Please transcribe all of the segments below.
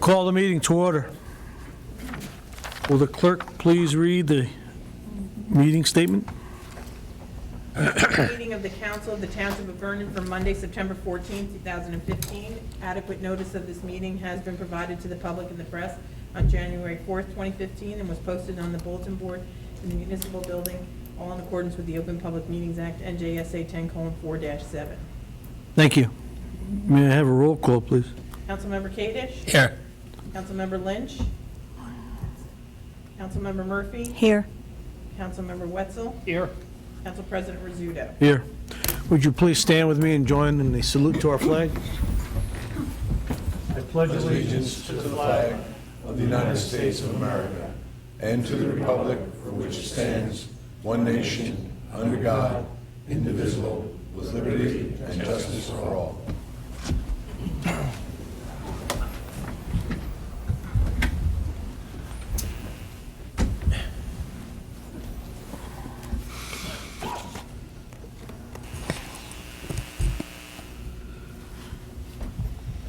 Call the meeting to order. Will the clerk please read the meeting statement? Meeting of the Council of the Township of Vernon for Monday, September 14, 2015. Adequate notice of this meeting has been provided to the public and the press on January 4th, 2015, and was posted on the bulletin board in the municipal building, all in accordance with the Open Public Meetings Act, NJSA 10:4-7. Thank you. May I have a roll call, please? Councilmember Kadesh? Here. Councilmember Lynch? Councilmember Murphy? Here. Councilmember Wetzel? Here. Council President Rizzuto. Here. Would you please stand with me and join in the salute to our flag? I pledge allegiance to the flag of the United States of America and to the republic for which it stands, one nation, under God, indivisible, with liberty and justice for all.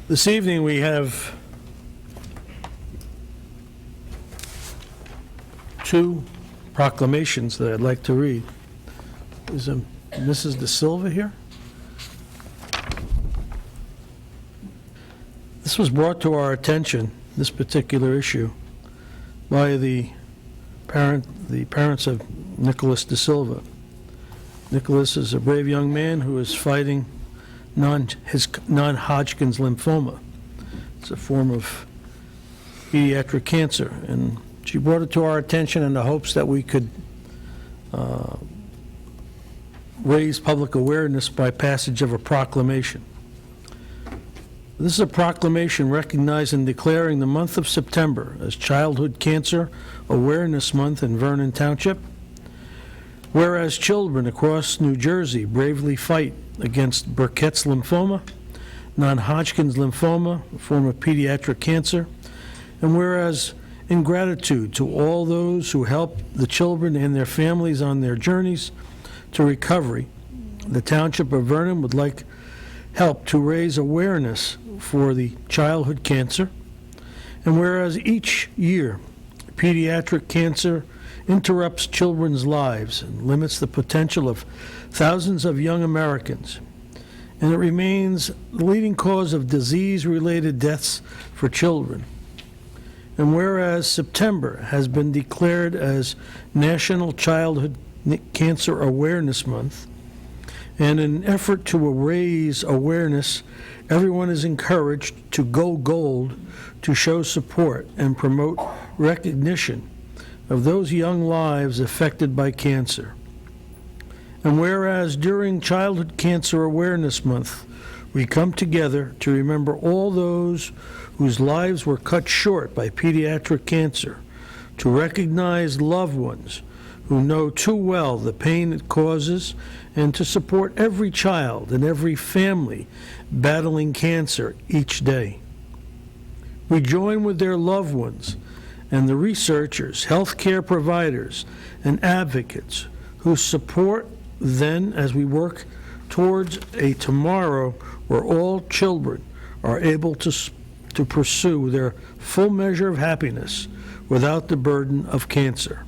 This evening we have two proclamations that I'd like to read. Is Mrs. De Silva here? This was brought to our attention, this particular issue, by the parents of Nicholas De Silva. Nicholas is a brave young man who is fighting his non-Hodgkin's lymphoma. It's a form of pediatric cancer, and she brought it to our attention in the hopes that we could raise public awareness by passage of a proclamation. This is a proclamation recognizing and declaring the month of September as Childhood Cancer Awareness Month in Vernon Township. Whereas children across New Jersey bravely fight against Burkitt's lymphoma, non-Hodgkin's lymphoma, a form of pediatric cancer, and whereas in gratitude to all those who help the children and their families on their journeys to recovery, the Township of Vernon would like help to raise awareness for the childhood cancer, and whereas each year pediatric cancer interrupts children's lives and limits the potential of thousands of young Americans, and it remains the leading cause of disease-related deaths for children. And whereas September has been declared as National Childhood Cancer Awareness Month, and in an effort to raise awareness, everyone is encouraged to go gold to show support and promote recognition of those young lives affected by cancer. And whereas during Childhood Cancer Awareness Month, we come together to remember all those whose lives were cut short by pediatric cancer, to recognize loved ones who know too well the pain it causes, and to support every child and every family battling cancer each day. We join with their loved ones and the researchers, healthcare providers, and advocates who support them as we work towards a tomorrow where all children are able to pursue their full measure of happiness without the burden of cancer.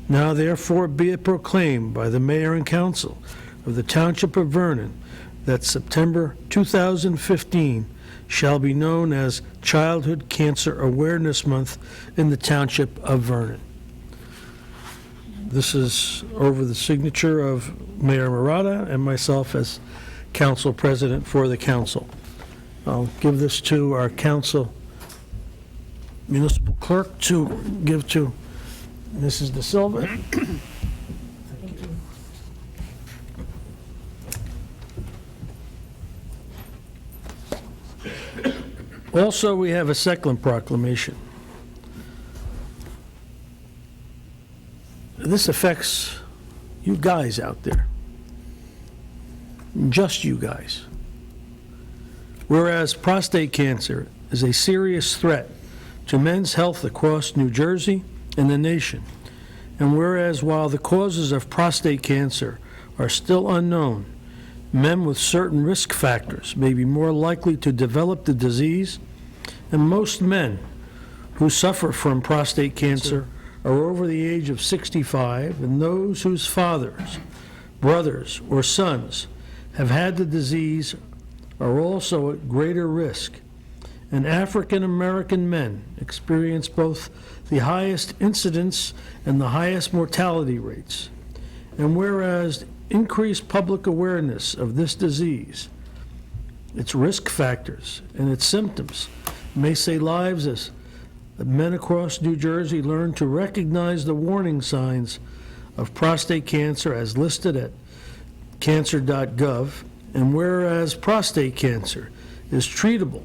Now therefore be it proclaimed by the Mayor and Council of the Township of Vernon that September 2015 shall be known as Childhood Cancer Awareness Month in the Township of Vernon. This is over the signature of Mayor Murata and myself as Council President for the Council. I'll give this to our Council Municipal Clerk to give to Mrs. De Silva. Also, we have a second proclamation. This affects you guys out there. Just you guys. Whereas prostate cancer is a serious threat to men's health across New Jersey and the nation, and whereas while the causes of prostate cancer are still unknown, men with certain risk factors may be more likely to develop the disease, and most men who suffer from prostate cancer are over the age of 65, and those whose fathers, brothers, or sons have had the disease are also at greater risk. And African American men experience both the highest incidence and the highest mortality rates. And whereas increased public awareness of this disease, its risk factors, and its symptoms may save lives as men across New Jersey learn to recognize the warning signs of prostate cancer as listed at cancer.gov, and whereas prostate cancer is treatable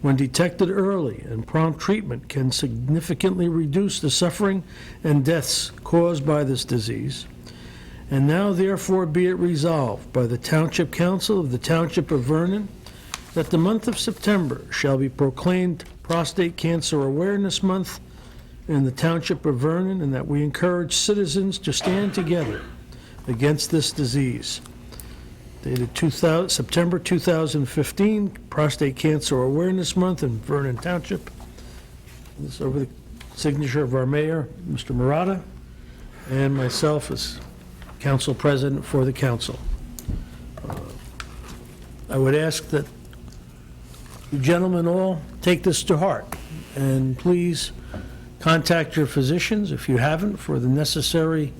when detected early, and prompt treatment can significantly reduce the suffering and deaths caused by this disease. And now therefore be it resolved by the Township Council of the Township of Vernon that the month of September shall be proclaimed Prostate Cancer Awareness Month in the Township of Vernon, and that we encourage citizens to stand together against this disease. Dated September 2015, Prostate Cancer Awareness Month in Vernon Township. This is over the signature of our mayor, Mr. Murata, and myself as council president for the council. I would ask that you gentlemen all take this to heart, and please contact your physicians if you haven't for the necessary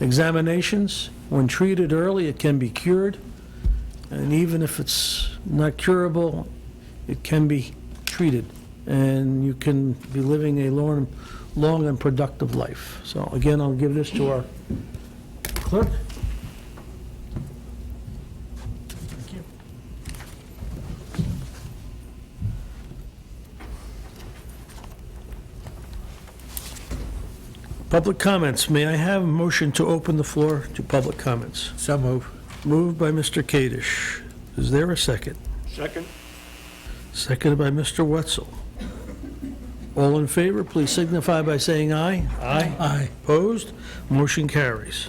examinations. When treated early, it can be cured, and even if it's not curable, it can be treated, and you can be living a long and productive life. So again, I'll give this to our clerk. Thank you. Public comments. May I have a motion to open the floor to public comments? So move. Moved by Mr. Kadesh. Is there a second? Second. Seconded by Mr. Wetzel. All in favor, please signify by saying aye. Aye. Aye. Opposed? Motion carries.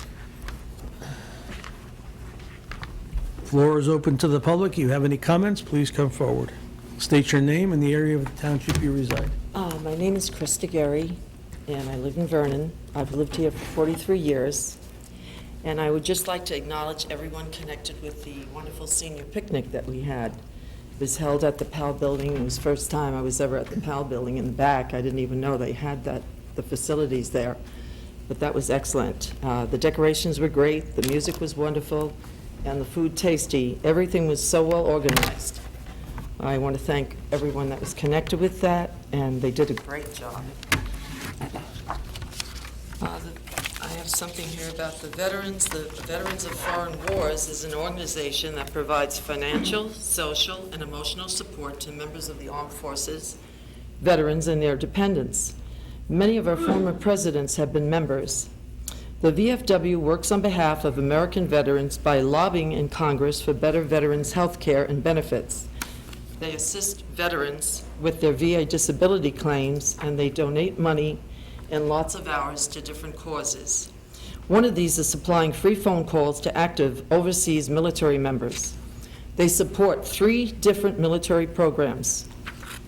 Floor is open to the public. If you have any comments, please come forward. State your name and the area of the township you reside. My name is Krista Gary, and I live in Vernon. I've lived here for 43 years, and I would just like to acknowledge everyone connected with the wonderful senior picnic that we had. It was held at the PAL building. It was the first time I was ever at the PAL building in the back. I didn't even know they had the facilities there, but that was excellent. The decorations were great, the music was wonderful, and the food tasty. Everything was so well organized. I want to thank everyone that was connected with that, and they did a great job. I have something here about the veterans. The Veterans of Foreign Wars is an organization that provides financial, social, and emotional support to members of the armed forces, veterans, and their dependents. Many of our former presidents have been members. The VFW works on behalf of American veterans by lobbying in Congress for better veterans' health care and benefits. They assist veterans with their VA disability claims, and they donate money and lots of hours to different causes. One of these is supplying free phone calls to active overseas military members. They support 3 different military programs: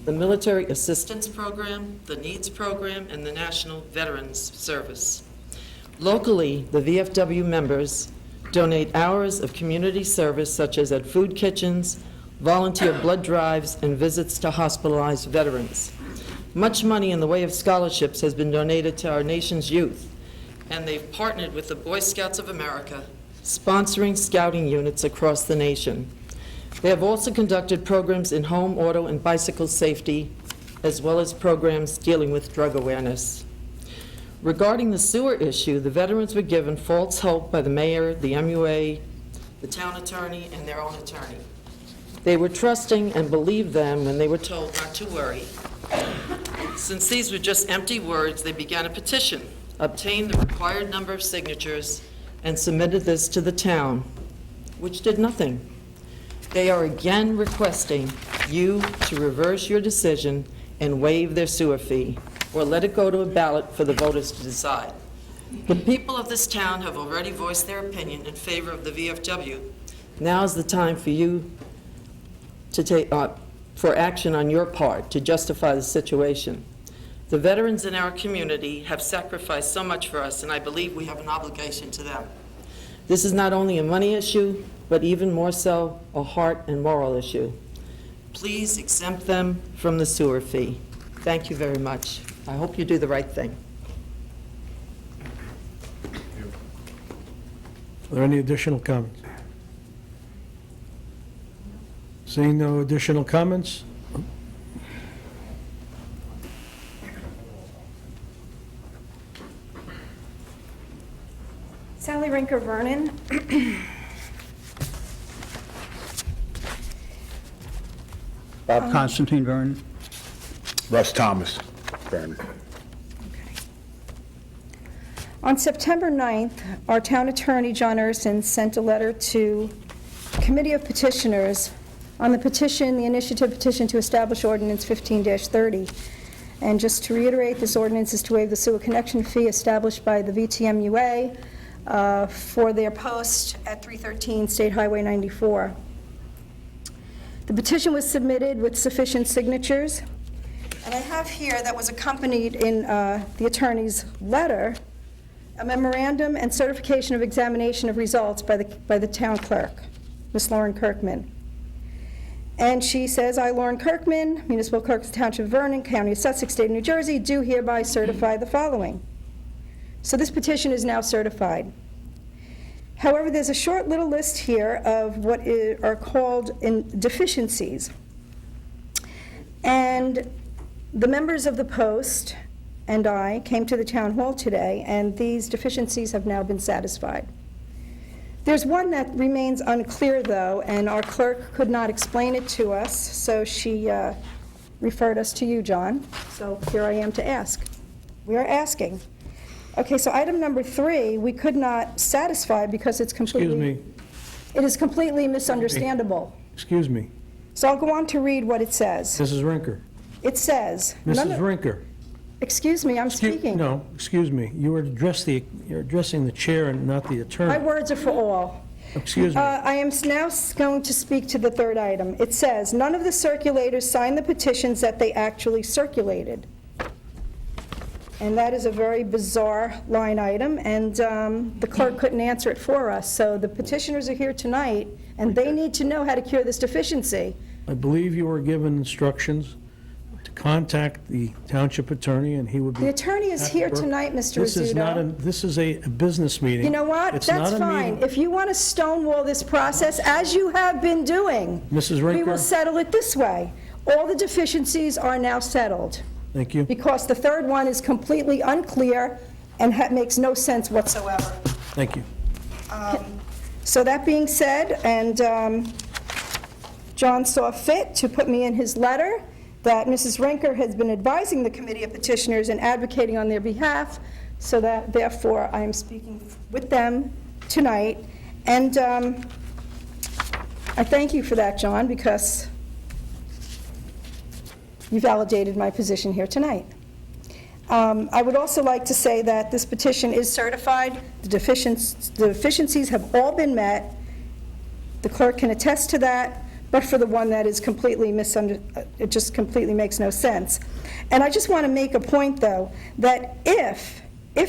the Military Assistance Program, the Needs Program, and the National Veterans Service. Locally, the VFW members donate hours of community service, such as at food kitchens, volunteer blood drives, and visits to hospitalized veterans. Much money in the way of scholarships has been donated to our nation's youth, and they've partnered with the Boy Scouts of America, sponsoring scouting units across the nation. They have also conducted programs in home, auto, and bicycle safety, as well as programs dealing with drug awareness. Regarding the sewer issue, the veterans were given false hope by the mayor, the MUA, the town attorney, and their own attorney. They were trusting and believed them when they were told not to worry. Since these were just empty words, they began a petition, obtained the required number of signatures, and submitted this to the town, which did nothing. They are again requesting you to reverse your decision and waive their sewer fee, or let it go to a ballot for the voters to decide. The people of this town have already voiced their opinion in favor of the VFW. Now is the time for you to for action on your part to justify the situation. The veterans in our community have sacrificed so much for us, and I believe we have an obligation to them. This is not only a money issue, but even more so, a heart and moral issue. Please exempt them from the sewer fee. Thank you very much. I hope you do the right thing. Are there any additional comments? Seeing no additional comments? Sally Rinker, Vernon. Bob Constantine, Vernon. Russ Thomas, Vernon. On September 9th, our town attorney, John Urson, sent a letter to Committee of Petitioners on the petition, the initiative petition to establish Ordinance 15-30. And just to reiterate, this ordinance is to waive the sewer connection fee established by the VTMUA for their post at 313 State Highway 94. The petition was submitted with sufficient signatures, and I have here that was accompanied in the attorney's letter, a memorandum and certification of examination of results by the town clerk, Ms. Lauren Kirkman. And she says, I, Lauren Kirkman, Municipal Clerk of the Township of Vernon, County of Sussex, State of New Jersey, do hereby certify the following. So this petition is now certified. However, there's a short little list here of what are called deficiencies. And the members of the Post and I came to the town hall today, and these deficiencies have now been satisfied. There's one that remains unclear, though, and our clerk could not explain it to us, so she referred us to you, John. So here I am to ask. We are asking. Okay, so item number 3, we could not satisfy because it's completely... Excuse me. It is completely misunderstandable. Excuse me. So I'll go on to read what it says. Mrs. Rinker. It says... Mrs. Rinker. Excuse me, I'm speaking. No, excuse me. You're addressing the chair and not the My attorney. words are for all. Excuse me. I am now going to speak to the third item. It says, none of the circulators signed the petitions that they actually circulated. And that is a very bizarre line item, and the clerk couldn't answer it for us. So the petitioners are here tonight, and they need to know how to cure this deficiency. I believe you were given instructions to contact the township attorney, and he would be... The attorney is here tonight, Mr. This is not Rizzuto. this is a business meeting. You know what? It's That's not a fine. meeting. If you want to stonewall this process, as you have been doing, Mrs. we will Rinker, settle it this way. All the deficiencies are now settled, thank you. because the third one is completely unclear and makes no sense whatsoever. Thank you. So that being said, and John saw fit to put me in his letter that Mrs. Rinker has been advising the Committee of Petitioners and advocating on their behalf, so that therefore I am speaking with them tonight. And I thank you for that, John, because you validated my position here tonight. I would also like to say that this petition is certified. The deficiencies have all been met. The clerk can attest to that, but for the one that is completely it just completely makes no sense. And I just want to make a point, though, that if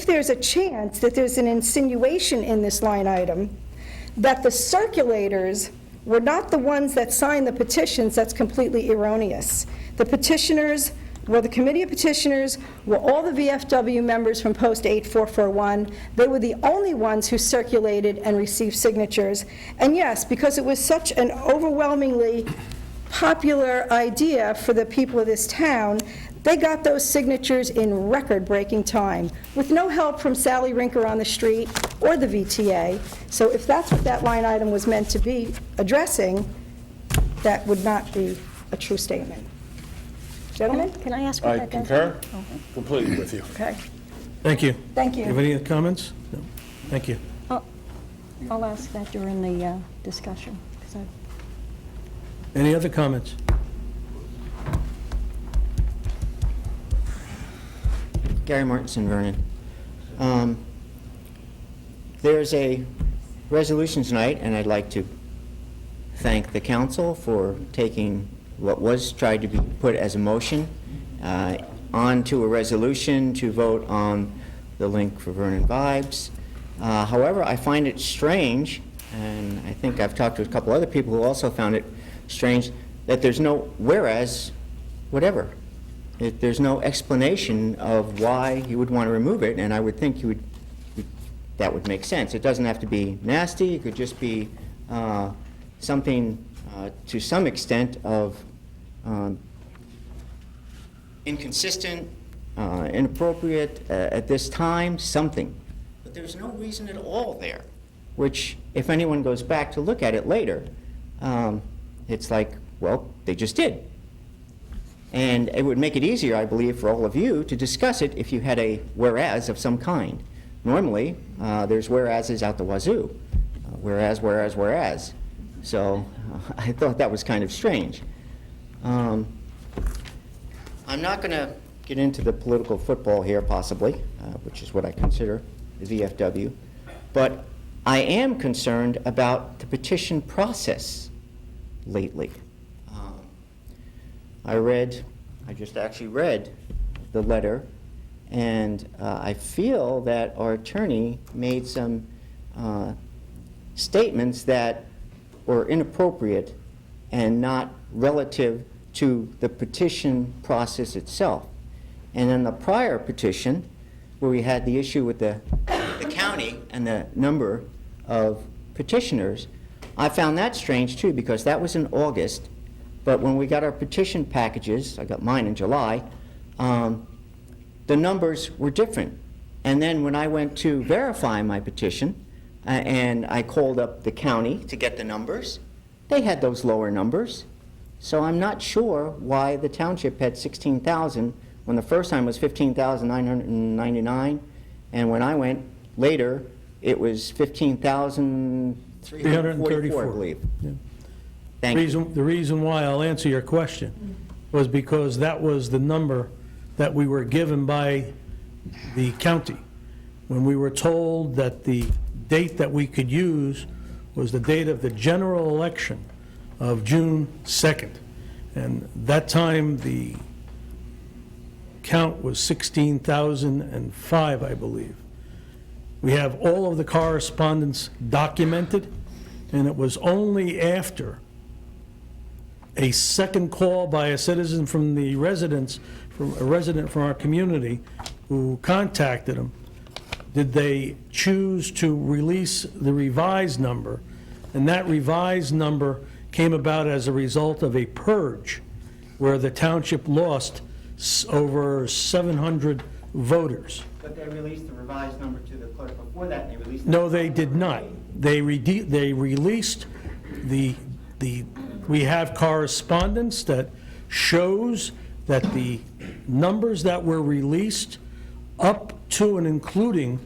there's a chance that there's an insinuation in this line item that the circulators were not the ones that signed the petitions, that's completely erroneous. The petitioners were the Committee of Petitioners, were all the VFW members from Post 8441. They were the only ones who circulated and received signatures. And yes, because it was such an overwhelmingly popular idea for the people of this town, they got those signatures in record-breaking time, with no help from Sally Rinker on the street or the VTA. So if that's what that line item was meant to be addressing, that would not be a true statement. Gentlemen? Can I ask what I that does? concur completely with you. Okay. Thank you. Thank Do you you. have any comments? No. Thank you. I'll ask that during the discussion, 'cause Any other comments? Gary Martinson, Vernon. There's a resolution tonight, and I'd like to thank the council for taking what was tried to be put as a motion onto a resolution to vote on the link for Vernon Vibes. However, I find it strange, and I think I've talked to a couple other people who also found it strange, that there's no whereas whatever. There's no explanation of why you would want to remove it, and I would think that would make sense. It doesn't have to be nasty, it could just be something to some extent of inconsistent, inappropriate at this time, something. But there's no reason at all there, which, if anyone goes back to look at it later, it's like, well, they just did. And it would make it easier, I believe, for all of you to discuss it if you had a whereas of some kind. Normally, there's whereases out the wazoo. Whereas, whereas, whereas. So I thought that was kind of strange. I'm not going to get into the political football here, possibly, which is what I consider the VFW, but I am concerned about the petition process lately. I just actually read the letter, and I feel that our attorney made some statements that were inappropriate and not relative to the petition process itself. And in the prior petition, where we had the issue with the county and the number of petitioners, I found that strange too, because that was in August. But when we got our petition packages, I got mine in July, the numbers were different. And then when I went to verify my petition, and I called up the county to get the numbers, they had those lower numbers. So I'm not sure why the township had 16,000 when the first time was 15,999, and when I went later, it was 15,344, I believe. Yeah. Thank you. The reason why I'll answer your question was because that was the number that we were given by the county. When we were told that the date that we could use was the date of the general election of June 2nd. And that time, the count was 16,005, I believe. We have all of the correspondence documented, and it was only after a second call by a citizen from the residents, from a resident from our community who contacted them, did they choose to release the revised number. And that revised number came about as a result of a purge where the township lost over 700 voters. But they released the revised number to the clerk before that, and they released... No, they did not. They released we have correspondence that shows that the numbers that were released up to and including,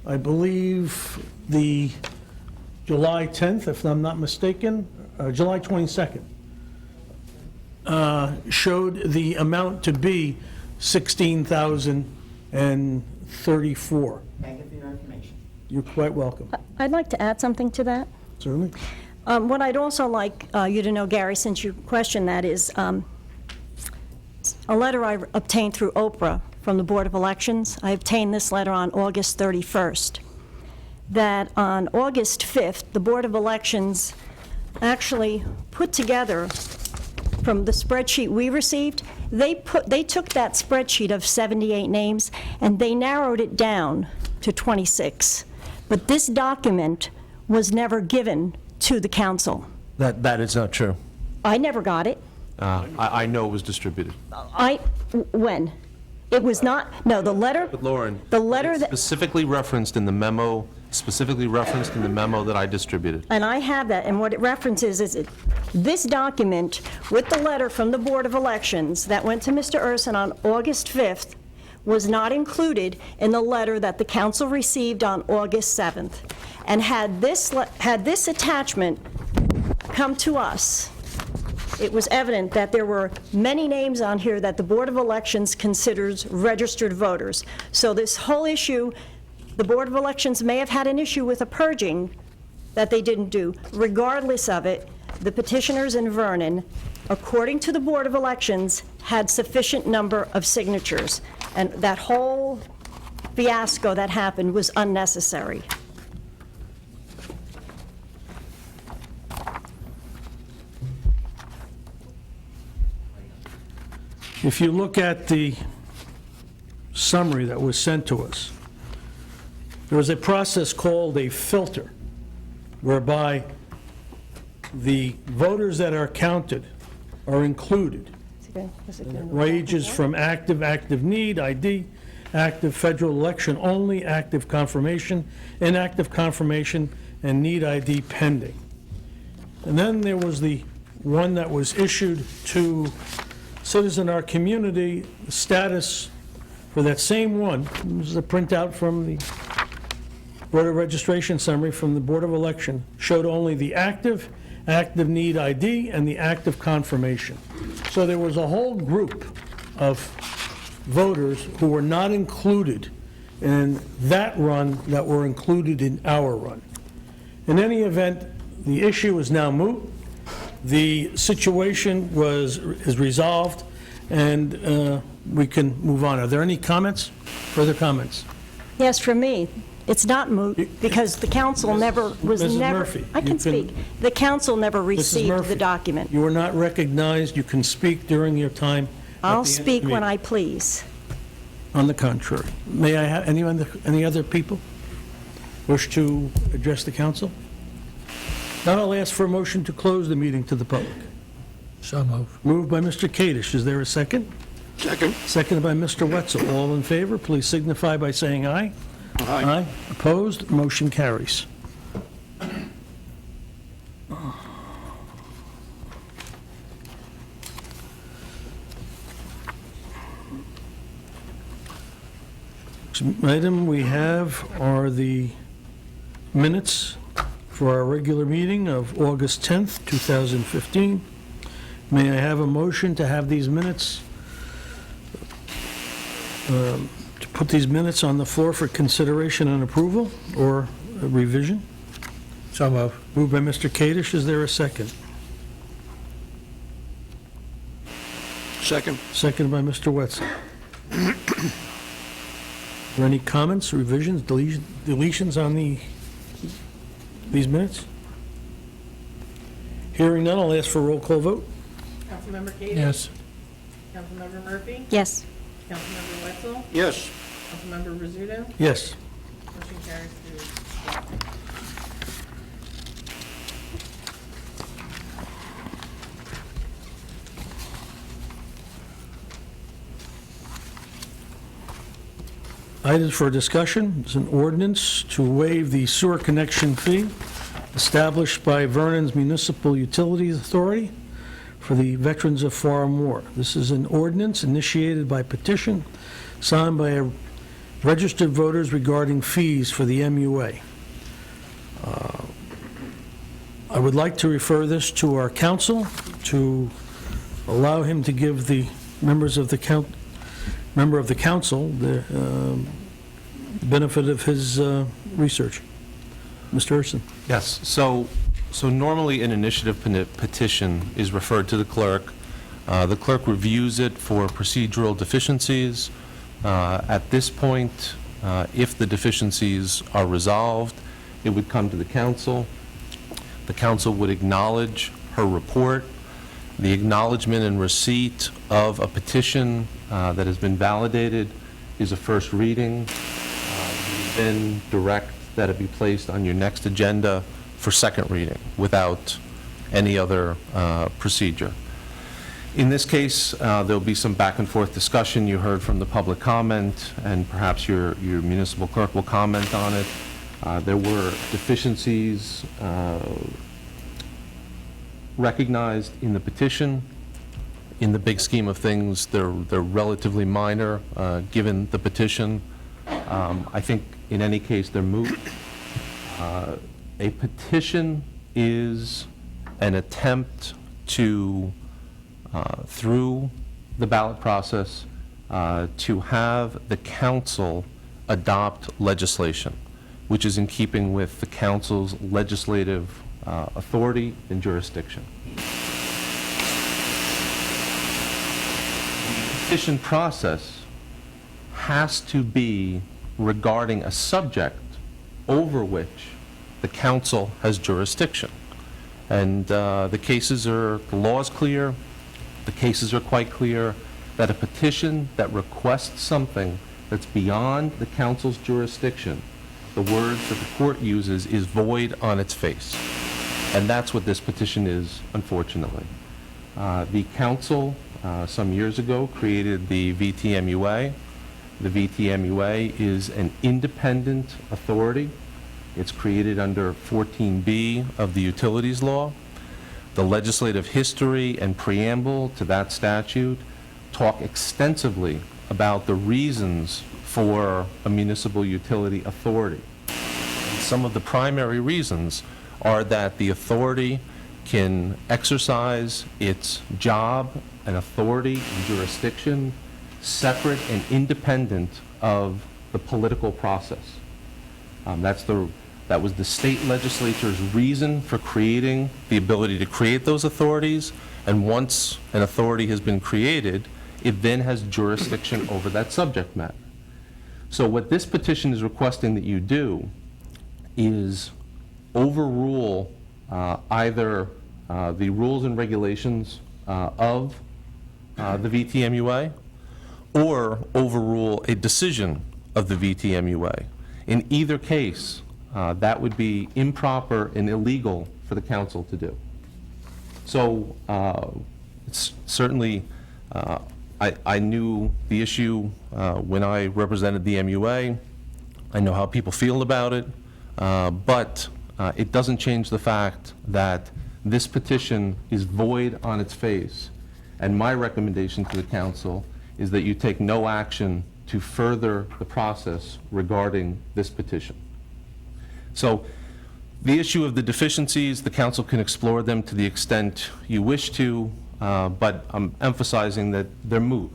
I believe, the July 10th, if I'm not mistaken, July 22nd, showed the amount to be 16,034. Thank you for your information. You're quite welcome. I'd like to add something to that. Certainly. What I'd also like you to know, Gary, since you questioned that, is a letter I obtained through Oprah from the Board of Elections. I obtained this letter on August 31st. That on August 5th, the Board of Elections actually put together, from the spreadsheet we received, they took that spreadsheet of 78 names and they narrowed it down to 26. But this document was never given to the council. That is not true. I never got it. I know it was distributed. When? It was not, no, the letter. But Lauren, The letter it's that, specifically referenced in the memo that I distributed. and I have that, and what it references is this document with the letter from the Board of Elections that went to Mr. Urson on August 5th was not included in the letter that the council received on August 7th. And had this attachment come to us, it was evident that there were many names on here that the Board of Elections considers registered voters. So this whole issue, the Board of Elections may have had an issue with a purging that they didn't do. Regardless of it, the petitioners in Vernon according to the Board of Elections, had sufficient number of signatures, and that whole fiasco that happened was unnecessary. If you look at the summary that was sent to us, there is a process called a filter, whereby the voters that are counted are included. Ranges from active need, ID, active federal election only, active confirmation, inactive confirmation, and need ID pending. And then there was the one that was issued to citizens in our community, the status for that same one. This is a printout from the voter registration summary from the Board of Election, showed only the active need ID, and the active confirmation. So there was a whole group of voters who were not included in that run that were included in our run. In any event, the issue is now moot. The situation is resolved, and we can move on. Are there any comments? Further comments? Yes, for me, it's not moot, because the council never, was Mrs. never... Murphy, I you can can- speak. The council never Mrs. received Murphy, the document. You are not recognized. You can speak during your time. at the I'll end of the speak when meeting. I please. On the contrary. May I have, any other people wish to address the council? Now I'll ask for a motion to close the meeting to the public. So moved. Moved by Mr. Kadesh. Is there a second? Second. Seconded by Mr. Wetzel. All in favor, please signify by saying aye. Aye. Opposed? Motion carries. Next item we have are the minutes for our regular meeting of August 10th, 2015. May I have a motion to have these minutes, to put these minutes on the floor for consideration and approval, or a revision? So moved. Moved by Mr. Kadesh. Is there a second? Second. Seconded by Mr. Wetzel. Are there any comments, revisions, deletions on these minutes? Hearing none, I'll ask for a roll call vote. Councilmember Kadesh? Yes. Councilmember Murphy? Yes. Councilmember Wetzel? Yes. Councilmember Rizzuto? Yes. Motion carries through. Items for discussion is an ordinance to waive the sewer connection fee established by Vernon's Municipal Utilities Authority for the Veterans of Foreign War. This is an ordinance initiated by petition signed by registered voters regarding fees for the MUA. I would like to refer this to our council to allow him to give the members of the member of the council the benefit of his research. Mr. Urson. Yes, so normally an initiative petition is referred to the clerk. The clerk reviews it for procedural deficiencies. At this point, if the deficiencies are resolved, it would come to the council. The council would acknowledge her report. The acknowledgement and receipt of a petition that has been validated is a first reading. You then direct that it be placed on your next agenda for second reading without any other procedure. In this case, there'll be some back and forth discussion. You heard from the public comment, and perhaps your municipal clerk will comment on it. There were deficiencies recognized in the petition. In the big scheme of things, they're relatively minor, given the petition. I think in any case, they're moot. A petition is an attempt to, through the ballot process, to have the council adopt legislation, which is in keeping with the council's legislative authority and jurisdiction. petition process has to be regarding a subject over which the council has jurisdiction. And the law is clear, the cases are quite clear, that a petition that requests something that's beyond the council's jurisdiction, the words that the court uses, is void on its face. And that's what this petition is, unfortunately. The council, some years ago, created the VTMUA. The VTMUA is an independent authority. It's created under 14B of the Utilities Law. The legislative history and preamble to that statute talk extensively about the reasons for a municipal utility authority. Some of the primary reasons are that the authority can exercise its job and authority and jurisdiction separate and independent of the political process. That was the state legislature's reason for creating the ability to create those authorities, and once an authority has been created, it then has jurisdiction over that subject matter. So what this petition is requesting that you do is overrule either the rules and regulations of the VTMUA, or overrule a decision of the VTMUA. In either case, that would be improper and illegal for the council to do. So it's certainly, I knew the issue when I represented the MUA. I know how people feel about it, but it doesn't change the fact that this petition is void on its face. And my recommendation to the council is that you take no action to further the process regarding this petition. So the issue of the deficiencies, the council can explore them to the extent you wish to, but I'm emphasizing that they're moot.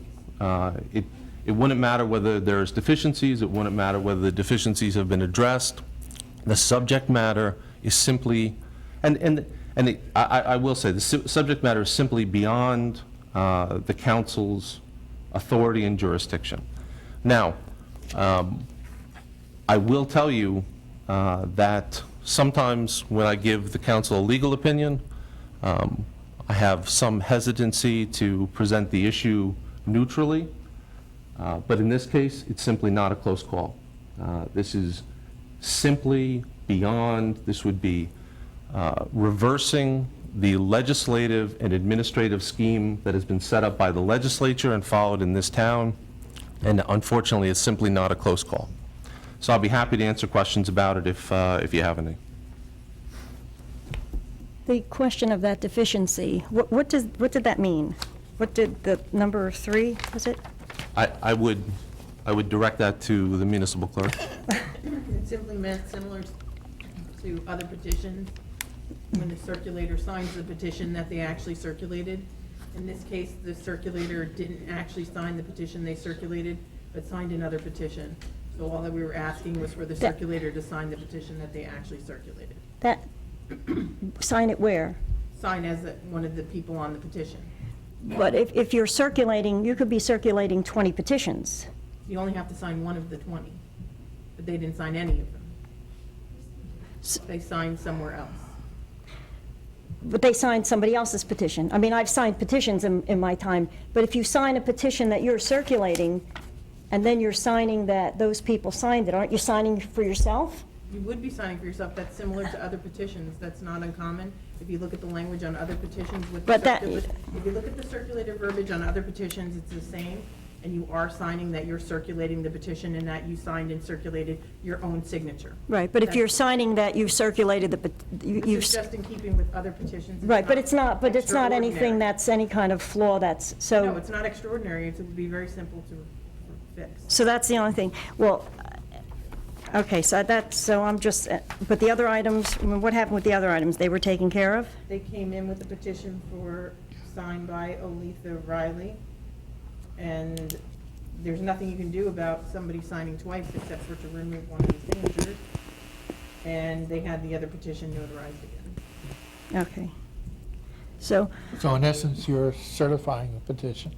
It wouldn't matter whether there's deficiencies, it wouldn't matter whether the deficiencies have been addressed. The subject matter is simply, I will say, the subject matter is simply beyond the council's authority and jurisdiction. Now, I will tell you that sometimes when I give the council a legal opinion, I have some hesitancy to present the issue neutrally, but in this case, it's simply not a close call. This is simply beyond, this would be reversing the legislative and administrative scheme that has been set up by the legislature and followed in this town, and unfortunately, it's simply not a close call. So I'll be happy to answer questions about it if you have any. The question of that deficiency, what did that mean? What did the number 3, was it? I would direct that to the municipal clerk. It simply meant similar to other petitions, when the circulator signs the petition that they actually circulated. In this case, the circulator didn't actually sign the petition they circulated, but signed another petition. So all that we were asking was for the circulator to sign the petition that they actually circulated. That, sign it where? Sign as one of the people on the petition. But if you're circulating, you could be circulating 20 petitions. You only have to sign one of the 20, but they didn't sign any of them. They signed somewhere else. But they signed somebody else's petition. I mean, I've signed petitions in my time, but if you sign a petition that you're circulating, and then you're signing that those people signed it, aren't you signing for yourself? You would be signing for yourself. That's similar to other petitions. That's not uncommon. If you look at the language on other petitions with the if you look at the circulator verbiage on other petitions, it's the same, and you are signing that you're circulating the petition and that you signed and circulated your own signature. Right, but if you're signing that you've circulated This is just in keeping with other petitions. Right, but it's not anything extraordinary. that's any kind of flaw that's, so. No, it's not extraordinary. It would be very simple to fix. So that's the only thing. Well, okay, so I'm just, but the other items, I mean, what happened with the other items? They were taken care of? They came in with a petition signed by Oletha Riley, and there's nothing you can do about somebody signing twice except for to remove one of the signatures, and they had the other petition notarized again. Okay. So, So in essence, you're certifying a petition.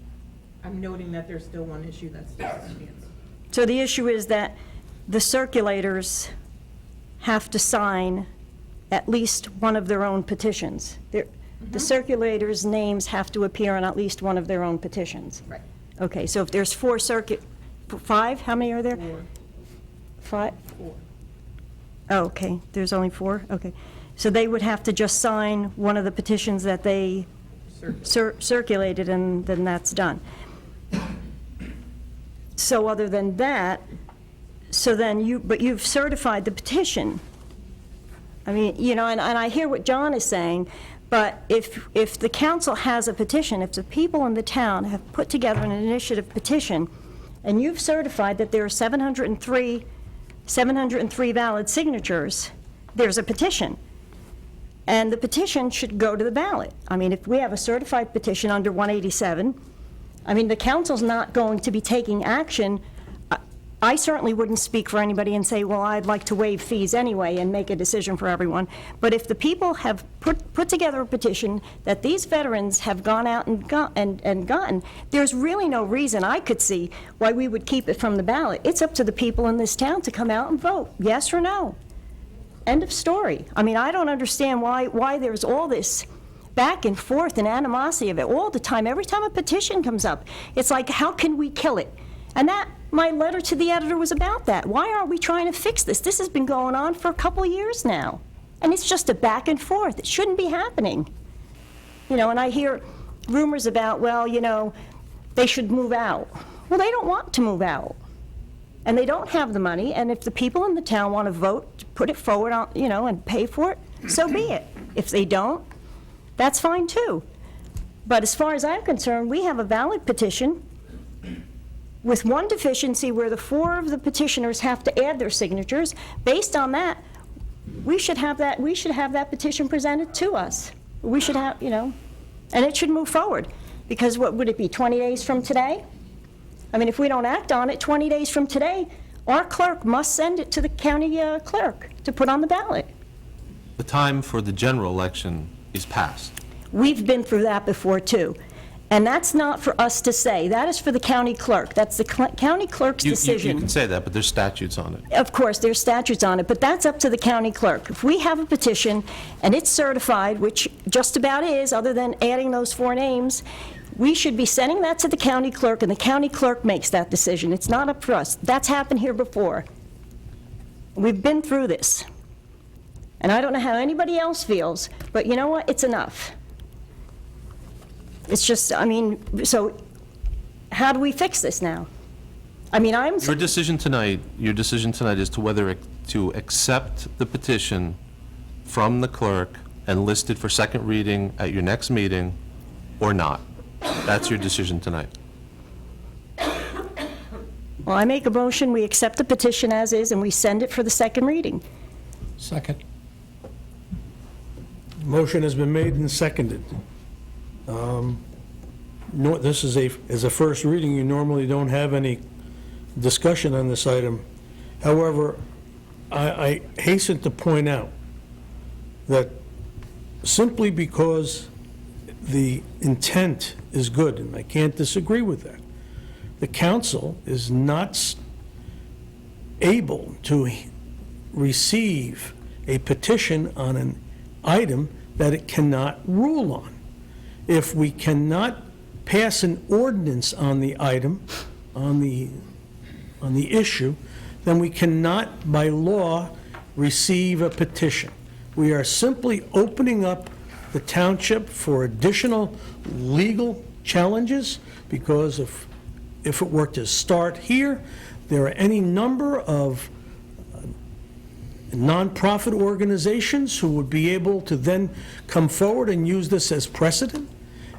I'm noting that there's still one issue that still stands. So the issue is that the circulators have to sign at least one of their own petitions. The circulators' names have to appear on at least one of their own petitions. Right. Okay, so if there's five, how many are there? Five? Four. Oh, okay, there's only four? Okay. So they would have to just sign one of the petitions that they circulated, and then that's done. So other than that, but you've certified the petition. I mean, and I hear what John is saying, but if the council has a petition, if the people in the town have put together an initiative petition, and you've certified that there are 703 valid signatures, there's a petition. And the petition should go to the ballot. I mean, if we have a certified petition under 187, I mean, the council's not going to be taking action. I certainly wouldn't speak for anybody and say, well, I'd like to waive fees anyway and make a decision for everyone. But if the people have put together a petition that these veterans have gone out and gotten, there's really no reason I could see why we would keep it from the ballot. It's up to the people in this town to come out and vote, yes or no. End of story. I mean, I don't understand why there's all this back and forth and animosity of it all the time. Every time a petition comes up, it's like, how can we kill it? And my letter to the editor was about that. Why aren't we trying to fix this? This has been going on for a couple of years now. And it's just a back and forth. It shouldn't be happening. And I hear rumors about, well, they should move out. Well, they don't want to move out. And they don't have the money, and if the people in the town want to vote, to put it forward, and pay for it, so be it. If they don't, that's fine too. But as far as I'm concerned, we have a valid petition with one deficiency where the four of the petitioners have to add their signatures. Based on that, we should have that petition presented to us. We should have, and it should move forward. Because what would it be, 20 days from today? I mean, if we don't act on it, 20 days from today, our clerk must send it to the county clerk to put on the ballot. The time for the general election is past. We've been through that before, too. And that's not for us to say. That is for the county clerk. That's the county clerk's decision. You can say that, but there's statutes on it. Of course, there's statutes on it, but that's up to the county clerk. If we have a petition and it's certified, which just about is, other than adding those four names, we should be sending that to the county clerk, and the county clerk makes that decision. It's not up for us. That's happened here before. We've been through this. And I don't know how anybody else feels, but you know what? It's enough. It's just, so how do we fix this now? Your decision tonight is to whether to accept the petition from the clerk and list it for second reading at your next meeting or not. That's your decision tonight. Well, I make a motion, we accept the petition as is, and we send it for the second reading. Second. Motion has been made and seconded. This is a first reading. You normally don't have any discussion on this item. However, I hasten to point out that simply because the intent is good, and I can't disagree with that, the council is not able to receive a petition on an item that it cannot rule on. If we cannot pass an ordinance on the item, on the issue, then we cannot, by law, receive a petition. We are simply opening up the township for additional legal challenges, because if it were to start here, there are any number of nonprofit organizations who would be able to then come forward and use this as precedent.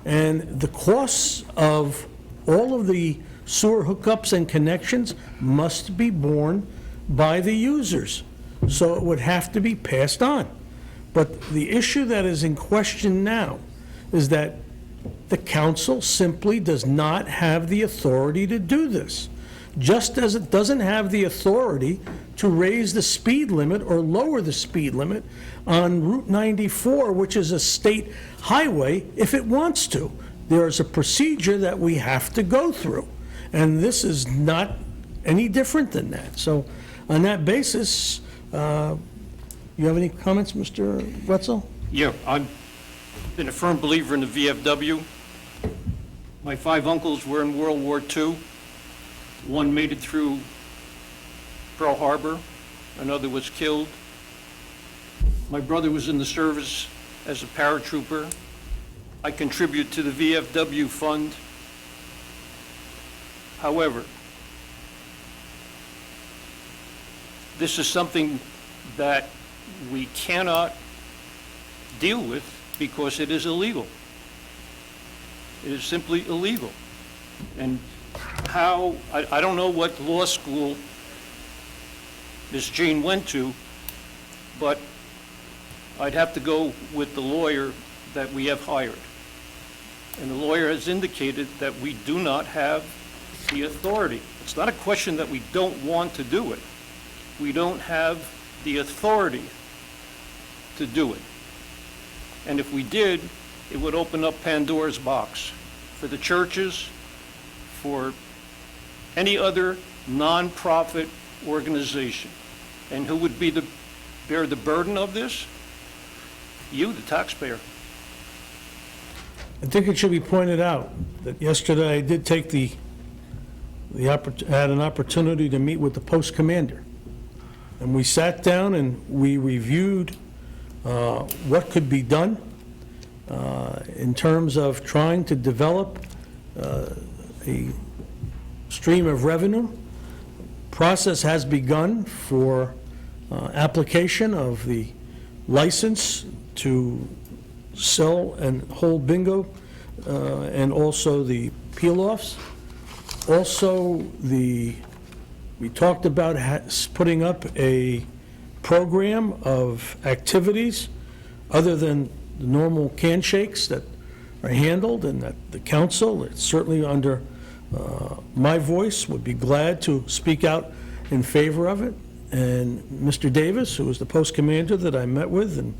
And the costs of all of the sewer hookups and connections must be borne by the users. So it would have to be passed on. But the issue that is in question now is that the council simply does not have the authority to do this. Just as it doesn't have the authority to raise the speed limit or lower the speed limit on Route 94, which is a state highway, if it wants to. there is a procedure that we have to go through, and this is not any different than that. So on that basis, you have any comments, Mr. Wetzel? Yeah, I've been a firm believer in the VFW. My 5 uncles were in World War II. One made it through Pearl Harbor, another was killed. My brother was in the service as a paratrooper. I contribute to the VFW fund. However, this is something that we cannot deal with because it is illegal. It is simply illegal. And how, I don't know what law school Ms. Jean went to, but I'd have to go with the lawyer that we have hired. And the lawyer has indicated that we do not have the authority. It's not a question that we don't want to do it. We don't have the authority to do it. And if we did, it would open up Pandora's box for the churches, for any other nonprofit organization. And who would bear the burden of this? You, the taxpayer. I think it should be pointed out that yesterday I did take had an opportunity to meet with the post commander. And we sat down and we reviewed what could be done in terms of trying to develop a stream of revenue. Process has begun for application of the license to sell and hold bingo, and also the peel-offs. Also, we talked about putting up a program of activities other than the normal can shakes that are handled, and that the council, it's certainly under my voice, would be glad to speak out in favor of it. And Mr. Davis, who was the post commander that I met with, and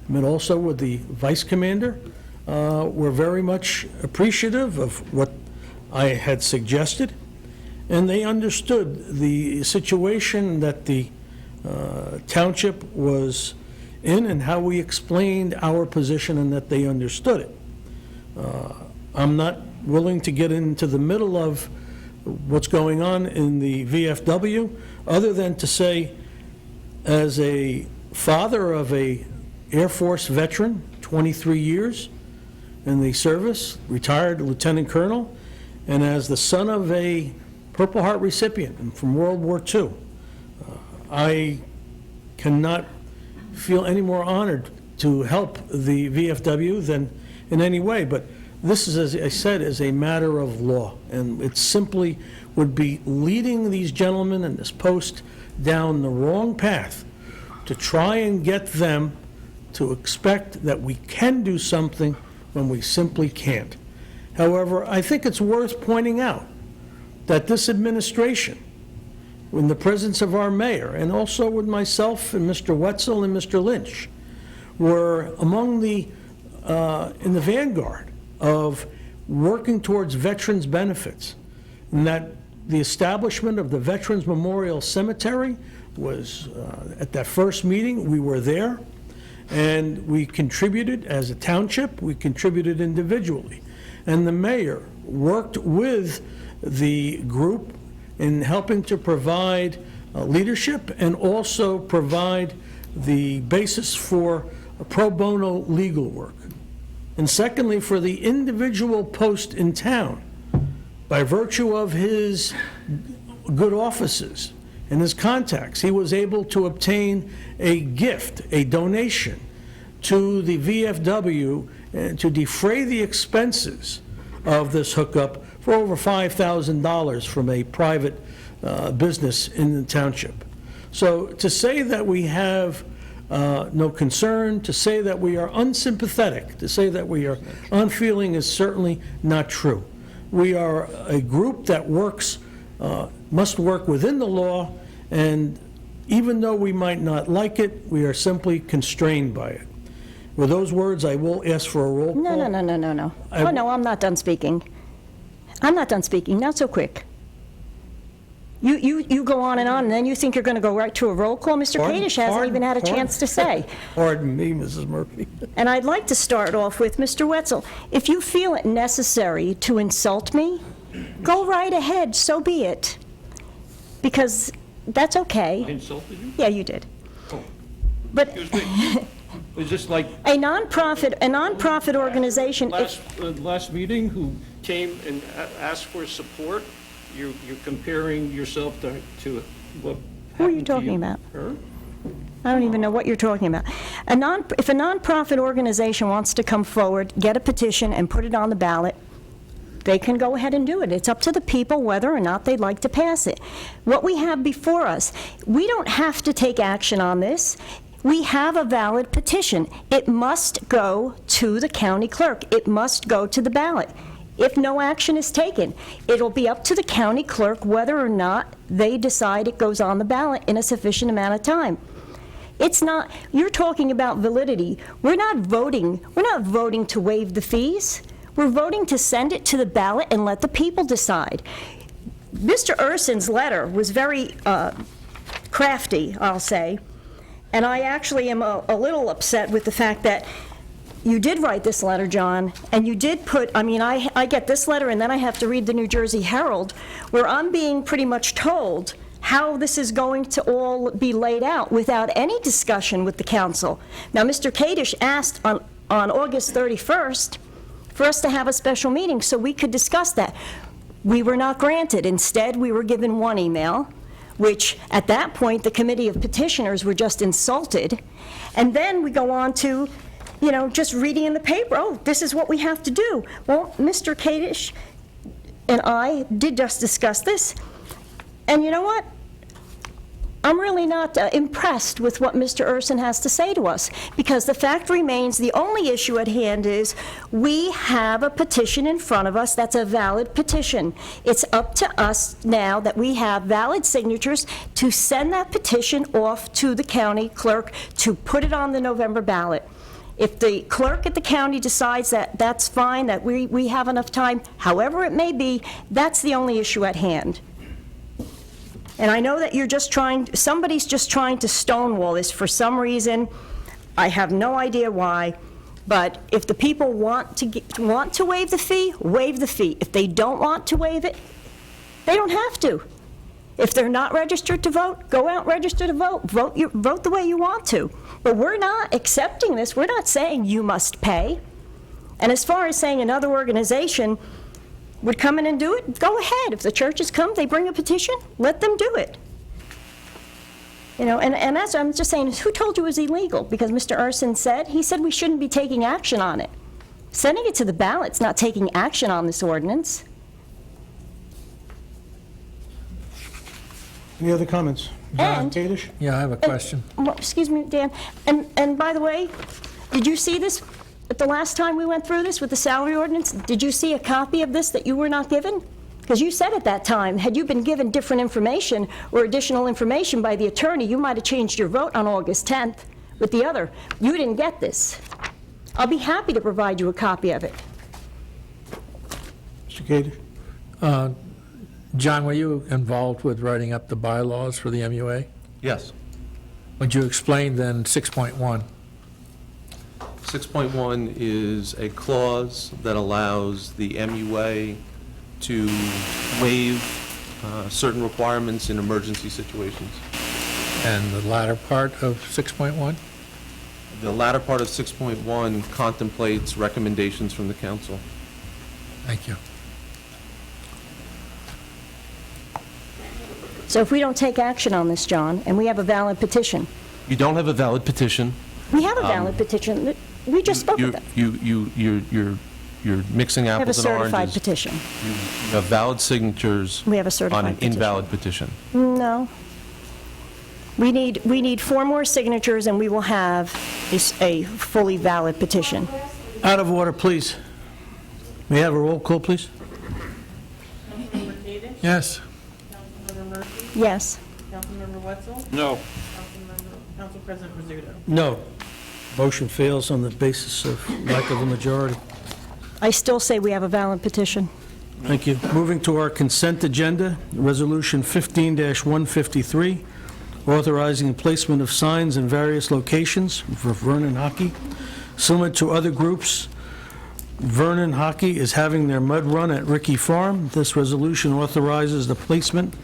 met also with the vice commander, were very much appreciative of what I had suggested, and they understood the situation that the township was in and how we explained our position, and that they understood it. I'm not willing to get into the middle of what's going on in the VFW, other than to say, as a father of a Air Force veteran, 23 years in the service, retired lieutenant colonel, and as the son of a Purple Heart recipient from World War II, I cannot feel any more honored to help the VFW than in any way. But this is, as I said, is a matter of law, and it simply would be leading these gentlemen in this post down the wrong path to try and get them to expect that we can do something when we simply can't. However, I think it's worth pointing out that this administration, in the presence of our mayor, and also with myself and Mr. Wetzel and Mr. Lynch, were among the, in the vanguard of working towards veterans' benefits, and that the establishment of the Veterans Memorial Cemetery was, at that first meeting, we were there, and we contributed as a township, we contributed individually. And the mayor worked with the group in helping to provide leadership and also provide the basis for pro bono legal work. And secondly, for the individual post in town, by virtue of his good offices and his contacts, he was able to obtain a gift, a donation to the VFW to defray the expenses of this hookup for over $5,000 from a private business in the township. So to say that we have no concern, to say that we are unsympathetic, to say that we are unfeeling is certainly not true. We are a group that works, must work within the law, and even though we might not like it, we are simply constrained by it. With those words, I will ask for a roll call. No. I- Oh, no, I'm not done speaking. I'm not done speaking, not so quick. You go on, and then you think you're going to go right to a roll call? Mr. Pardon? Kadish hasn't even had a Pardon? chance to say. Pardon me, Mrs. Murphy. And I'd like to start off with Mr. Wetzel. If you feel it necessary to insult me, go right ahead, so be it. Because that's I okay. insulted you? Yeah, you did. Oh. But Excuse me. Is this like a nonprofit organization, last meeting who came and asked for support? You're comparing yourself to what Who are you happened to talking about? Her? I don't even know what you're talking about. If a nonprofit organization wants to come forward, get a petition, and put it on the ballot, they can go ahead and do it. It's up to the people whether or not they'd like to pass it. What we have before us, we don't have to take action on this. We have a valid petition. It must go to the county clerk. It must go to the ballot. If no action is taken, it'll be up to the county clerk whether or not they decide it goes on the ballot in a sufficient amount of time. It's not, you're talking about validity. We're not voting to waive the fees. We're voting to send it to the ballot and let the people decide. Mr. Urson's letter was very crafty, I'll say, and I actually am a little upset with the fact that you did write this letter, John, and you did put, I get this letter and then I have to read the New Jersey Herald, where I'm being pretty much told how this is going to all be laid out without any discussion with the council. Now, Mr. Kadish asked on August 31st for us to have a special meeting so we could discuss that. We were not granted. Instead, we were given one email, which at that point, the committee of petitioners were just insulted. And then we go on to, just reading in the paper, oh, this is what we have to do. Well, Mr. Kadish and I did just discuss this. And you know what? I'm really not impressed with what Mr. Urson has to say to us, because the fact remains the only issue at hand is we have a petition in front of us that's a valid petition. It's up to us now that we have valid signatures to send that petition off to the county clerk to put it on the November ballot. If the clerk at the county decides that that's fine, that we have enough time, however it may be, that's the only issue at hand. And I know that somebody's just trying to stonewall this for some reason. I have no idea why. But if the people want to waive the fee, waive the fee. If they don't want to waive it, they don't have to. If they're not registered to vote, go out, register to vote. Vote the way you want to. But we're not accepting this. We're not saying you must pay. And as far as saying another organization would come in and do it, go ahead. If the churches come, they bring a petition, let them do it. And that's, I'm just saying, who told you it was illegal? Because Mr. Urson said we shouldn't be taking action on it. Sending it to the ballot's not taking action on this ordinance. Any other comments? John And- Kadish? Yeah, I have a question. Well, excuse me, Dan, and by the way, did you see this at the last time we went through this with the salary ordinance? Did you see a copy of this that you were not given? Because you said at that time, had you been given different information or additional information by the attorney, you might have changed your vote on August 10th with the other. You didn't get this. I'll be happy to provide you a copy of it. Mr. Kadish? John, were you involved with writing up the bylaws for the MUA? Yes. Would you explain then 6.1? 6.1 is a clause that allows the MUA to waive certain requirements in emergency situations. And the latter part of 6.1? The latter part of 6.1 contemplates recommendations from the council. Thank you. So if we don't take action on this, John, and we have a valid petition, You don't have a valid petition. we have a valid petition. We just spoke You- of that. You're mixing We have a apples and certified oranges. petition. You have valid signatures We have a on certified an petition. invalid petition. No. We need 4 more signatures, and we will have a fully valid petition. Out of order, please. May I have a roll call, please? Councilmember Kadish? Yes. Councilmember Murphy? Yes. Councilmember Wetzel? No. Council President Rizzuto? No. Motion fails on the basis of lack of a majority. I still say we have a valid petition. Thank you. Moving to our consent agenda, Resolution 15-153, authorizing placement of signs in various locations for Vernon Hockey. Similar to other groups, Vernon Hockey is having their mud run at Ricky Farm. This resolution authorizes the placement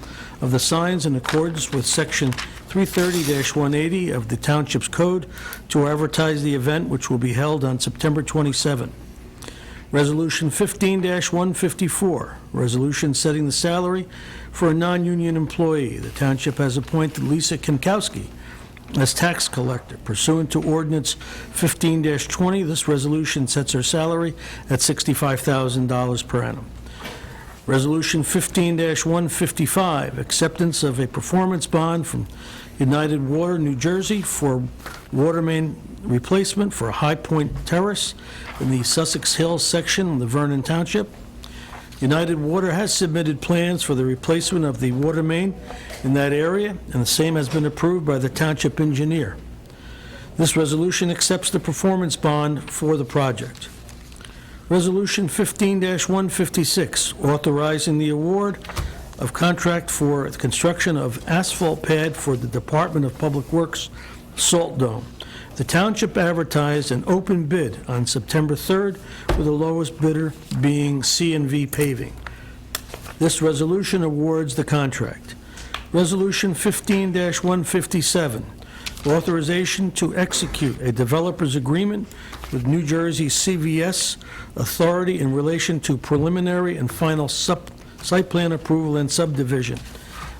of the signs in accordance with Section 330-180 of the Township's Code to advertise the event, which will be held on September 27. Resolution 15-154, resolution setting the salary for a non-union employee. The Township has appointed Lisa Kinkowski as tax collector. Pursuant to Ordinance 15-20, this resolution sets her salary at $65,000 per annum. Resolution 15-155, acceptance of a performance bond from United Water, New Jersey for water main replacement for High Point Terrace in the Sussex Hills section of the Vernon Township. United Water has submitted plans for the replacement of the water main in that area, and the same has been approved by the township engineer. This resolution accepts the performance bond for the project. Resolution 15-156, authorizing the award of contract for the construction of asphalt pad for the Department of Public Works Salt Dome. The township advertised an open bid on September 3rd, with the lowest bidder being C&V Paving. This resolution awards the contract. Resolution 15-157, authorization to execute a developer's agreement with New Jersey CVS Authority in relation to preliminary and final site plan approval and subdivision.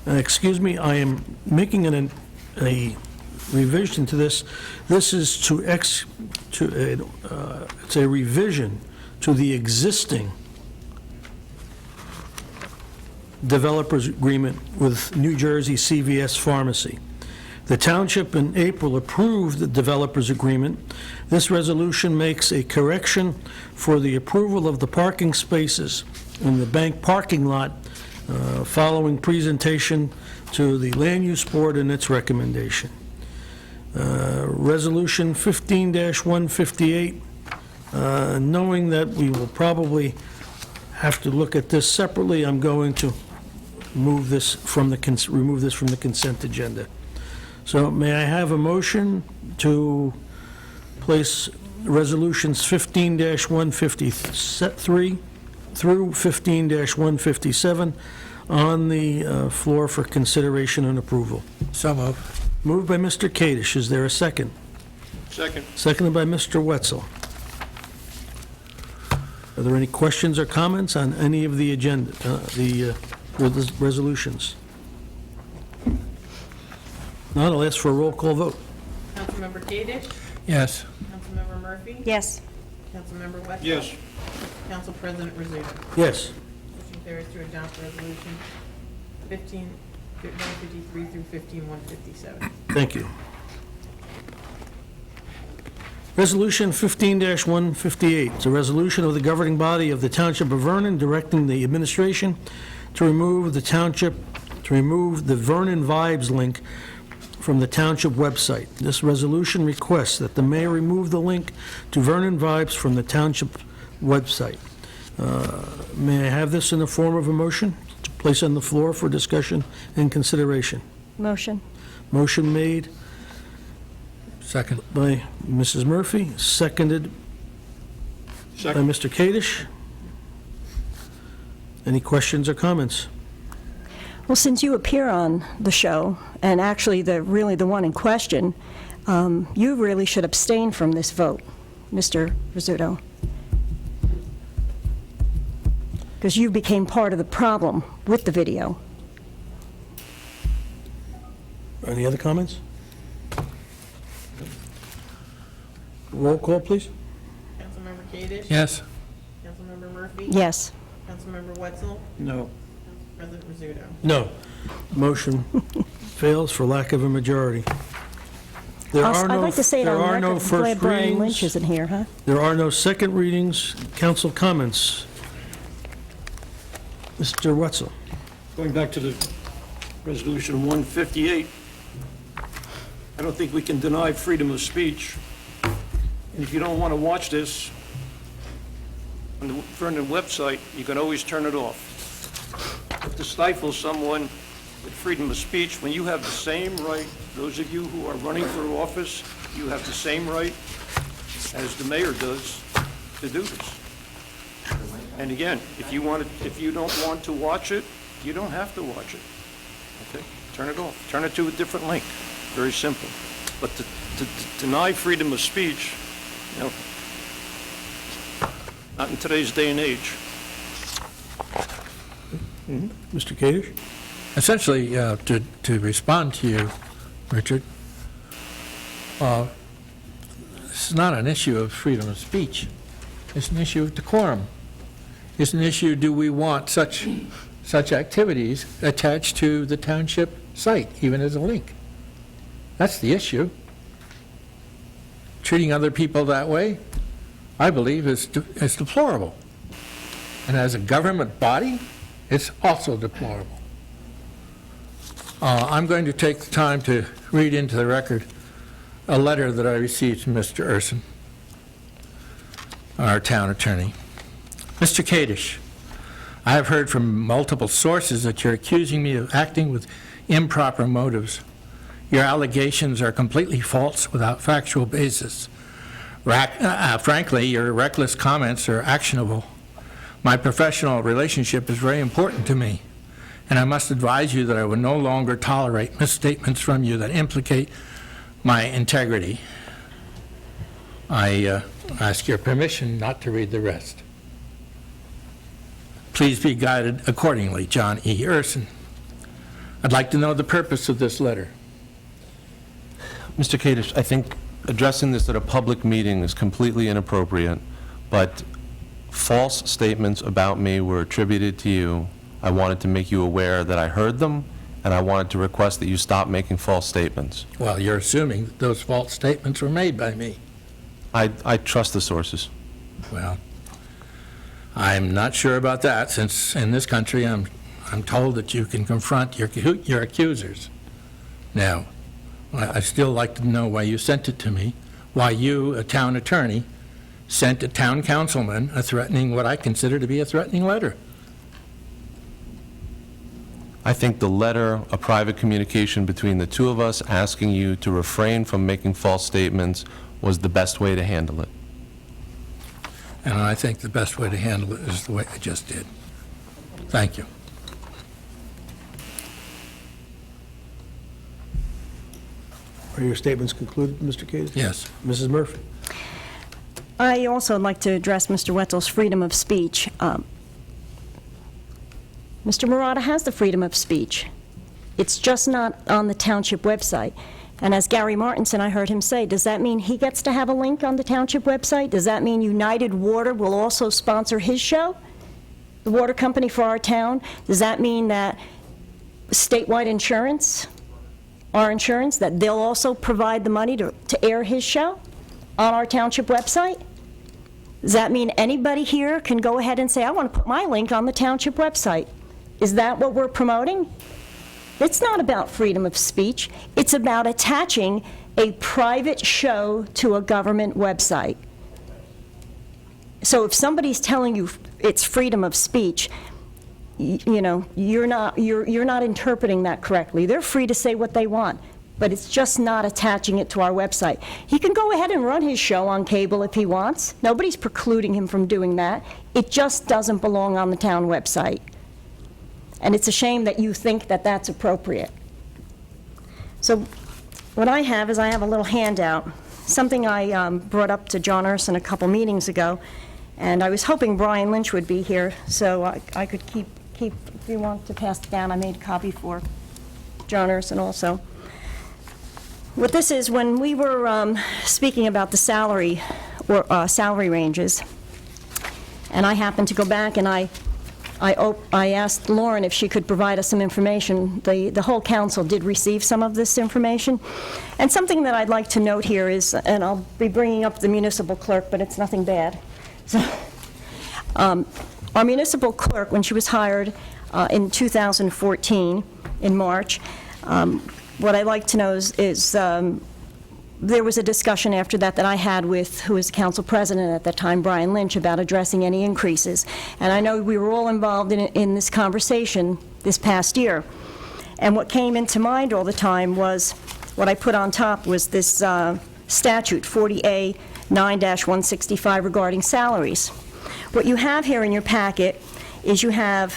Excuse me, I am making a revision to this. This is it's a revision to the existing developer's agreement with New Jersey CVS Pharmacy. The township in April approved the developer's agreement. This resolution makes a correction for the approval of the parking spaces in the bank parking lot following presentation to the Land Use Board and its recommendation. Resolution 15-158, knowing that we will probably have to look at this separately, I'm going to remove this from the consent agenda. So may I have a motion to place resolutions 15-153 through 15-157 on the floor for consideration and approval? So moved. Moved by Mr. Kadesh. Is there a second? Second. Seconded by Mr. Wetzel. Are there any questions or comments on any of the agenda, the resolutions? None, I'll ask for a roll call vote. Councilmember Kadesh? Yes. Councilmember Murphy? Yes. Councilmember Wetzel? Yes. Council President Rizzuto? Yes. Motion carries to adopt resolution 15-153 through 15-157. Thank you. Resolution 15-158, it's a resolution of the governing body of the Township of Vernon directing the administration to remove the Vernon Vibes link from the township website. This resolution requests that the mayor remove the link to Vernon Vibes from the township website. May I have this in the form of a motion to place on the floor for discussion and consideration? Motion. Motion made Second. by Mrs. Murphy, seconded by Second. Mr. Kadesh. Any questions or comments? Well, since you appear on the show, and actually really the one in question, you really should abstain from this vote, Mr. Rizzuto, because you became part of the problem with the video. Any other comments? Roll call, please. Councilmember Kadesh? Yes. Councilmember Murphy? Yes. Councilmember Wetzel? No. Council President Rizzuto? No. Motion fails for lack of a majority. There are I'd no, like to say it there on are record. no I'm first glad Brian Lynch readings. isn't here, huh? There are no second readings. Council comments. Mr. Wetzel. Going back to the resolution 158, I don't think we can deny freedom of speech And if you don't want to watch this on the Vernon website, you can always turn it off. But to stifle someone with freedom of speech, when you have the same right, those of you who are running for office, you have the same right as the mayor does to do this. And again, if you don't want to watch it, you don't have to watch it. Okay? Turn it off. Turn it to a different link. Very simple. But to deny freedom of speech, you know, not in today's day and age. Mr. Kadesh? Essentially, to respond to you, Richard, this is not an issue of freedom of speech. It's an issue of decorum. It's an issue, do we want such activities attached to the township site, even as a link? That's the issue. Treating other people that way, I believe, is deplorable. And as a government body, it's also deplorable. I'm going to take the time to read into the record a letter that I received from Mr. Urson, our town attorney. Mr. Kadesh, I have heard from multiple sources that you're accusing me of acting with improper motives. Your allegations are completely false without factual basis. Frankly, your reckless comments are actionable. My professional relationship is very important to me, and I must advise you that I will no longer tolerate misstatements from you that implicate my integrity. I ask your permission not to read the rest. Please be guided accordingly, John E. Urson. I'd like to know the purpose of this letter. Mr. Kadesh, I think addressing this at a public meeting is completely inappropriate, but false statements about me were attributed to you. I wanted to make you aware that I heard them, and I wanted to request that you stop making false statements. Well, you're assuming that those false statements were made by me. I trust the sources. Well, I'm not sure about that, since in this country I'm told that you can confront your accusers. Now, I'd still like to know why you sent it to me, why you, a town attorney, sent a town councilman what I consider to be a threatening letter. I think the letter, a private communication between the two of us asking you to refrain from making false statements, was the best way to handle it. And I think the best way to handle it is the way I just did. Thank you. Are your statements concluded, Mr. Kadesh? Yes. Mrs. Murphy? I also would like to address Mr. Wetzel's freedom of speech. Mr. Murata has the freedom of speech. It's just not on the township website. And as Gary Martinson, I heard him say, does that mean he gets to have a link on the township website? Does that mean United Water will also sponsor his show, the water company for our town? Does that mean that statewide insurance, our insurance, that they'll also provide the money to air his show on our township website? Does that mean anybody here can go ahead and say, I want to put my link on the township website? Is that what we're promoting? It's not about freedom of speech. It's about attaching a private show to a government website. So if somebody's telling you it's freedom of speech, you know, you're not interpreting that correctly. They're free to say what they want, but it's just not attaching it to our website. He can go ahead and run his show on cable if he wants. Nobody's precluding him from doing that. It just doesn't belong on the town website. And it's a shame that you think that that's appropriate. So what I have is I have a little handout, something I brought up to John Urson a couple meetings ago, and I was hoping Brian Lynch would be here so I could keep, if you want to pass it down, I made a copy for John Urson also. What this is, when we were speaking about the salary ranges, and I happened to go back and I asked Lauren if she could provide us some information. The whole council did receive some of this information. And something that I'd like to note here is, and I'll be bringing up the municipal clerk, but it's nothing bad. So, our municipal clerk, when she was hired in 2014, in March, what I'd like to know is there was a discussion after that that I had with, who was the council president at that time, Brian Lynch, about addressing any increases. And I know we were all involved in this conversation this past year. And what came into mind all the time was, what I put on top was this statute, 40A 9-165, regarding salaries. What you have here in your packet is you have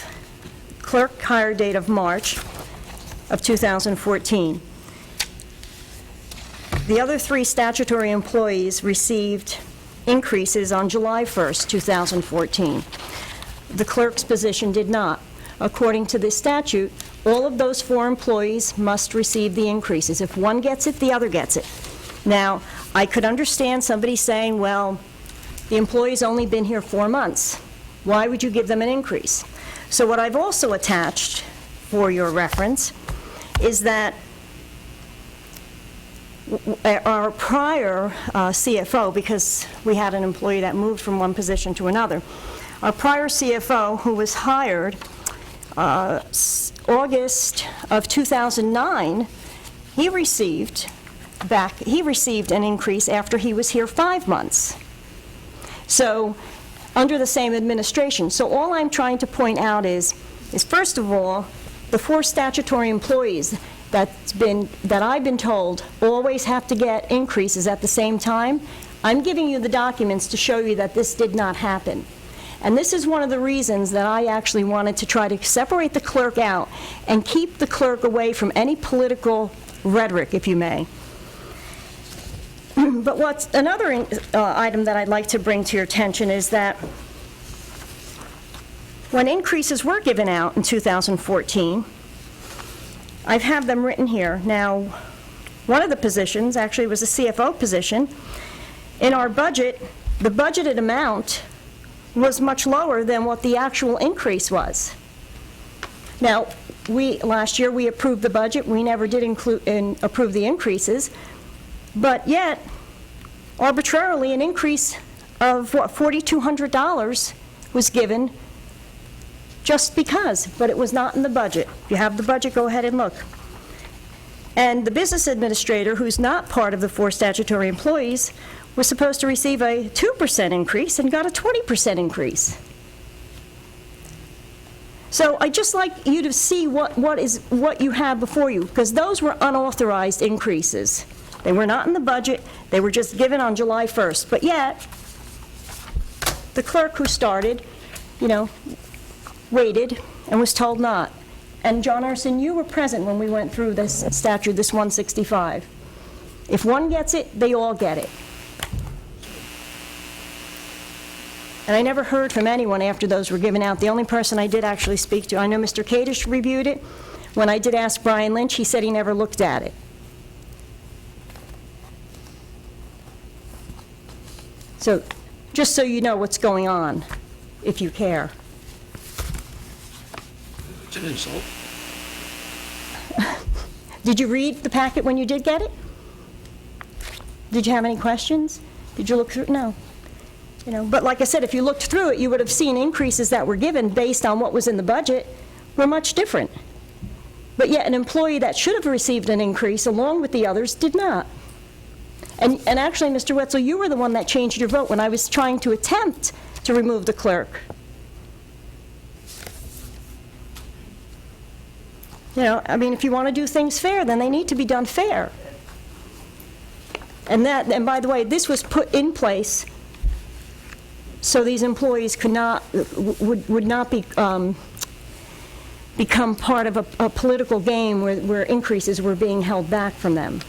clerk hire date of March of 2014. The other three statutory employees received increases on July 1st, 2014. The clerk's position did not. According to this statute, all of those 4 employees must receive the increases. If one gets it, the other gets it. Now, I could understand somebody saying, well, the employee's only been here 4 months. Why would you give them an increase? So what I've also attached for your reference is that our prior CFO, because we had an employee that moved from one position to another, our prior CFO, who was hired August of 2009, he received an increase after he was here 5 months. So, under the same administration. So all I'm trying to point out is first of all, the 4 statutory employees that I've been told always have to get increases at the same time. I'm giving you the documents to show you that this did not happen. And this is one of the reasons that I actually wanted to try to separate the clerk out and keep the clerk away from any political rhetoric, if you may. But what's another item that I'd like to bring to your attention is that when increases were given out in 2014, I have them written here. Now, one of the positions actually was a CFO position. In our budget, the budgeted amount was much lower than what the actual increase was. Now, last year we approved the budget. We never did approve the increases, but yet, arbitrarily, an increase of, $4,200 was given just because, but it was not in the budget. If you have the budget, go ahead and look. And the business administrator, who's not part of the 4 statutory employees, was supposed to receive a 2% increase and got a 20% increase. So I'd just like you to see what you have before you, because those were unauthorized increases. They were not in the budget. They were just given on July 1st. But yet, the clerk who started, waited and was told not. And John Arson, you were present when we went through this statute, this 165. If one gets it, they all get it. And I never heard from anyone after those were given out. The only person I did actually speak to, I know Mr. Kadish reviewed it. When I did ask Brian Lynch, he said he never looked at it. So, just so you know what's going on, if you care. It's an insult. Did you read the packet when you did get it? Did you have any questions? Did you look through it? No. But like I said, if you looked through it, you would have seen increases that were given based on what was in the budget were much different. But yet an employee that should have received an increase along with the others did not. And actually, Mr. Wetzel, you were the one that changed your vote when I was trying to attempt to remove the clerk. If you want to do things fair, then they need to be done fair. And by the way, this was put in place so these employees would not become part of a political game where increases were being held back from them.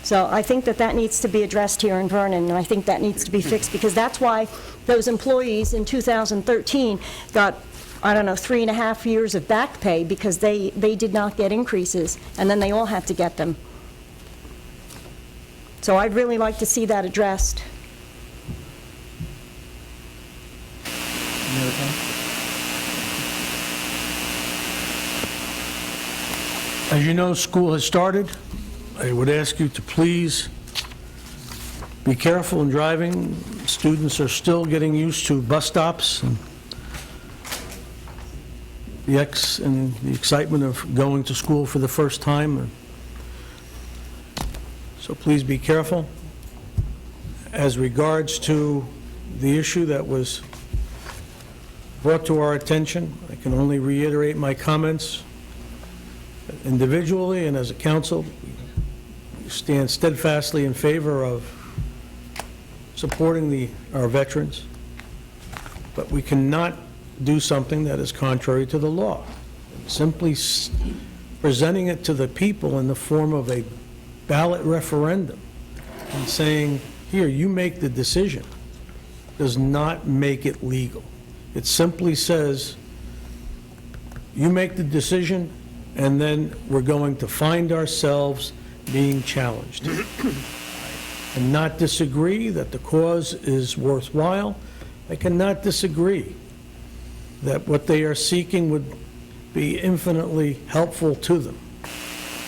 So I think that needs to be addressed here in Vernon, and I think that needs to be fixed, because that's why those employees in 2013 got, 3.5 years of back pay, because they did not get increases, and then they all had to get them. So I'd really like to see that addressed. As you know, school has started. I would ask you to please be careful in driving. Students are still getting used to bus stops and the excitement of going to school for the first time. So please be careful. As regards to the issue that was brought to our attention, I can only reiterate my comments. Individually and as a council, we stand steadfastly in favor of supporting our veterans, but we cannot do something that is contrary to the law. Simply presenting it to the people in the form of a ballot referendum and saying, here, you make the decision, does not make it legal. It simply says, you make the decision, and then we're going to find ourselves being challenged. And not disagree that the cause is worthwhile. I cannot disagree that what they are seeking would be infinitely helpful to them.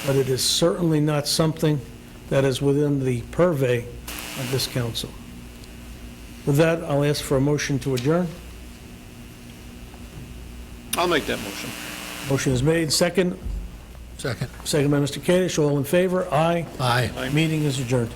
But it is certainly not something that is within the purvey of this council. With that, I'll ask for a motion to adjourn. I'll make that motion. Motion is made. Second? Second. Second by Mr. Kadesh. All in favor? Aye. Aye. Meeting is adjourned.